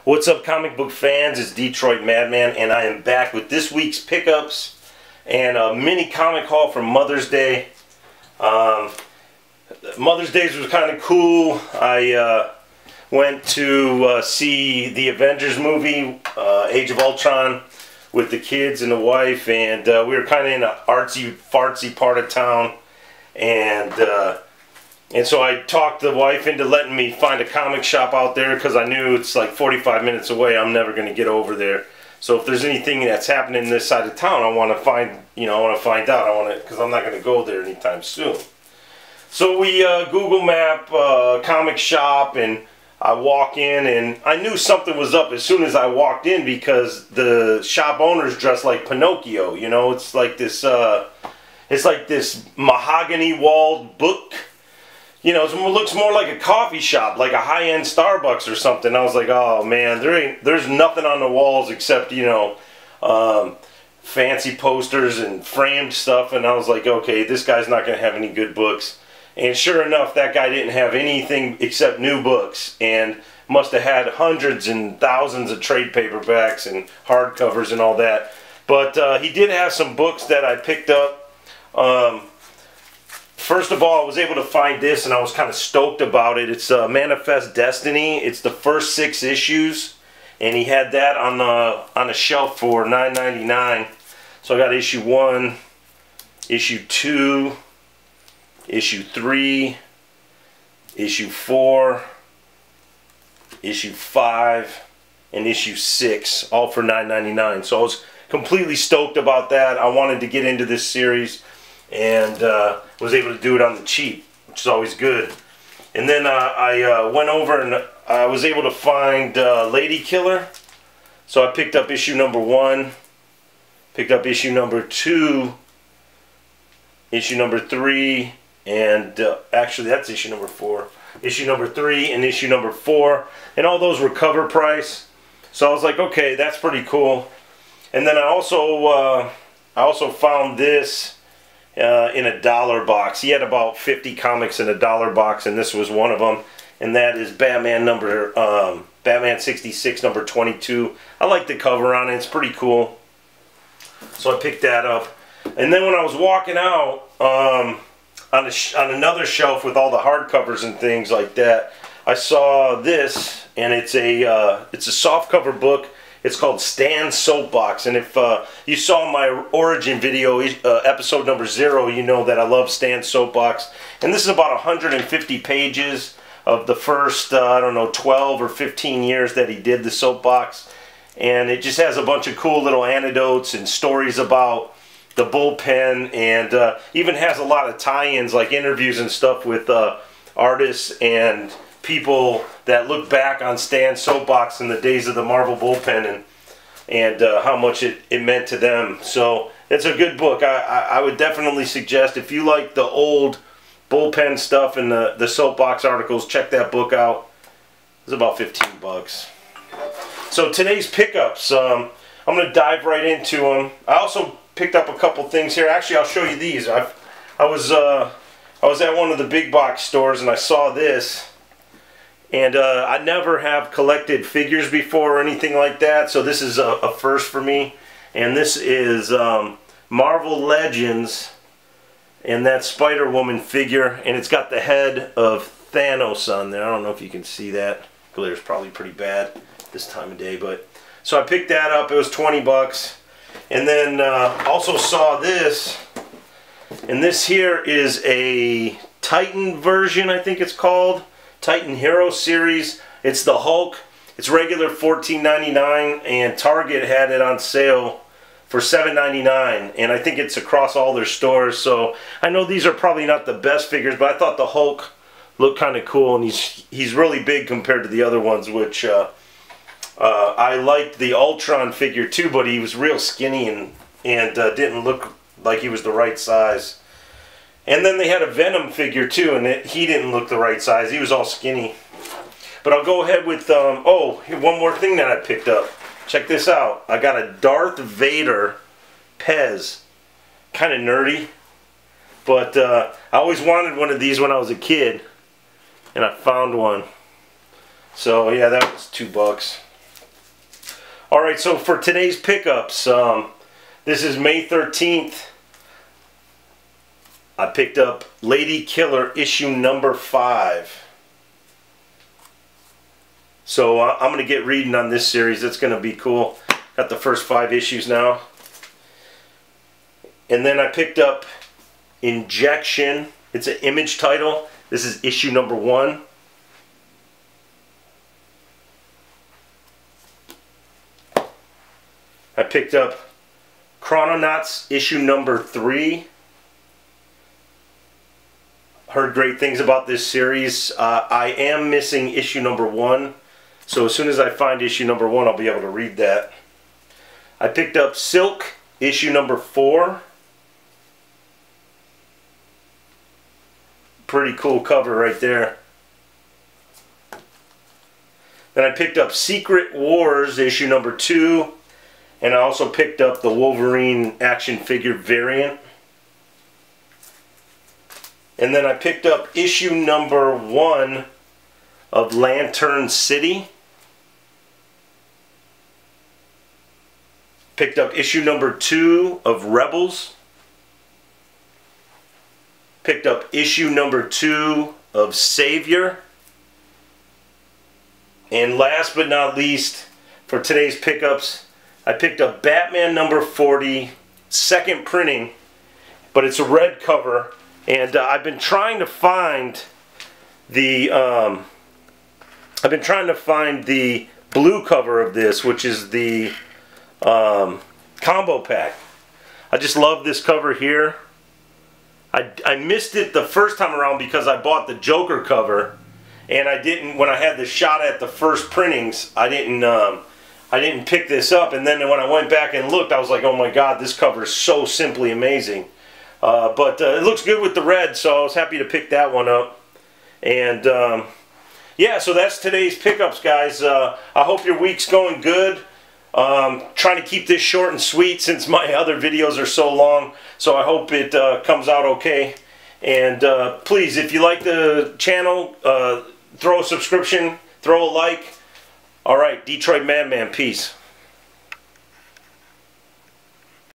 What's up, comic book fans? It's Detroit Madman, and I am back with this week's pickups and a mini comic haul for Mother's Day. Mother's Day was kind of cool. I went to see the Avengers movie, Age of Ultron, with the kids and the wife, and we were kind of in an artsy-fartsy part of town, and so I talked the wife into letting me find a comic shop out there because I knew it's like 45 minutes away. I'm never going to get over there. So if there's anything that's happening this side of town, I want to find, out. Because I'm not going to go there anytime soon. So we Google Map comic shop, and I walk in, and I knew something was up as soon as I walked in because the shop owner's dressed like Pinocchio. You know, it's like this mahogany walled book. You know, it looks more like a coffee shop, like a high-end Starbucks or something. I was like, oh man, there's nothing on the walls except, fancy posters and framed stuff. And I was like, okay, this guy's not going to have any good books. And sure enough, that guy didn't have anything except new books, and must have had hundreds and thousands of trade paperbacks and hardcovers and all that. But he did have some books that I picked up. First of all, I was able to find this, and I was kind of stoked about it. It's Manifest Destiny. It's the first 6 issues, and he had that on a shelf for $9.99. So I got issue 1, issue 2, issue 3, issue 4, issue 5, and issue 6, all for $9.99. So I was completely stoked about that. I wanted to get into this series, and was able to do it on the cheap, which is always good. And then I went over and I was able to find Lady Killer. So I picked up issue number 1, picked up issue number 2, issue number 3, and actually that's issue number 4. Issue number 3 and issue number 4. And all those were cover price. So I was like, okay, that's pretty cool. And then I also found this in a dollar box. He had about 50 comics in a dollar box, and this was one of them, and that is Batman 66 number 22. I like the cover on it. It's pretty cool, so I picked that up. And then when I was walking out on another shelf with all the hardcovers and things like that, I saw this, and it's a softcover book. It's called Stan's Soapbox, and if you saw my origin video, episode number 0, you know that I love Stan's Soapbox. And this is about 150 pages of the first, I don't know, 12 or 15 years that he did the soapbox. And it just has a bunch of cool little anecdotes and stories about the bullpen, and even has a lot of tie-ins, like interviews and stuff with artists and people that look back on Stan's Soapbox in the days of the Marvel bullpen, and how much it meant to them. So it's a good book. I would definitely suggest, if you like the old bullpen stuff and the soapbox articles, check that book out. It's about 15 bucks. So today's pickups, I'm going to dive right into them. I also picked up a couple things here. Actually, I'll show you these. I was at one of the big box stores, and I saw this. And I never have collected figures before or anything like that, so this is a first for me. And this is Marvel Legends, and that Spider-Woman figure, and it's got the head of Thanos on there. I don't know if you can see that. Glare is probably pretty bad this time of day, but so I picked that up. It was 20 bucks. And then also saw this, and this here is a Titan version, I think it's called. Titan Hero series. It's the Hulk. It's regular $14.99, and Target had it on sale for $7.99, and I think it's across all their stores. So I know these are probably not the best figures, but I thought the Hulk looked kind of cool, and he's really big compared to the other ones, which I liked the Ultron figure too, but he was real skinny and didn't look like he was the right size. And then they had a Venom figure too, and he didn't look the right size. He was all skinny. But I'll go ahead with, oh, one more thing that I picked up. Check this out. I got a Darth Vader Pez. Kind of nerdy. But I always wanted one of these when I was a kid. And I found one. So yeah, that was $2. Alright, so for today's pickups, this is May 13th. I picked up Lady Killer issue number 5. So I'm going to get reading on this series. It's going to be cool. Got the first 5 issues now. And then I picked up Injection. It's an Image title. This is issue number 1. I picked up Chrononauts issue number 3. Heard great things about this series. I am missing issue number 1. So as soon as I find issue number 1, I'll be able to read that. I picked up Silk issue number 4. Pretty cool cover right there. Then I picked up Secret Wars issue number 2. And I also picked up the Wolverine action figure variant. And then I picked up issue number 1 of Lantern City. Picked up issue number 2 of Rebels. Picked up issue number 2 of Savior. And last but not least, for today's pickups, I picked up Batman number 40, second printing, but it's a red cover, and I've been trying to find the blue cover of this, which is the combo pack. I just love this cover here. I missed it the first time around because I bought the Joker cover, and I didn't, when I had the shot at the first printings, I didn't pick this up, and then when I went back and looked, I was like, oh my god, this cover is so simply amazing. But it looks good with the red, so I was happy to pick that one up. And yeah, so that's today's pickups, guys. I hope your week's going good. Trying to keep this short and sweet since my other videos are so long, so I hope it comes out okay. And please, if you like the channel, throw a subscription, throw a like. Alright, Detroit Madman, peace.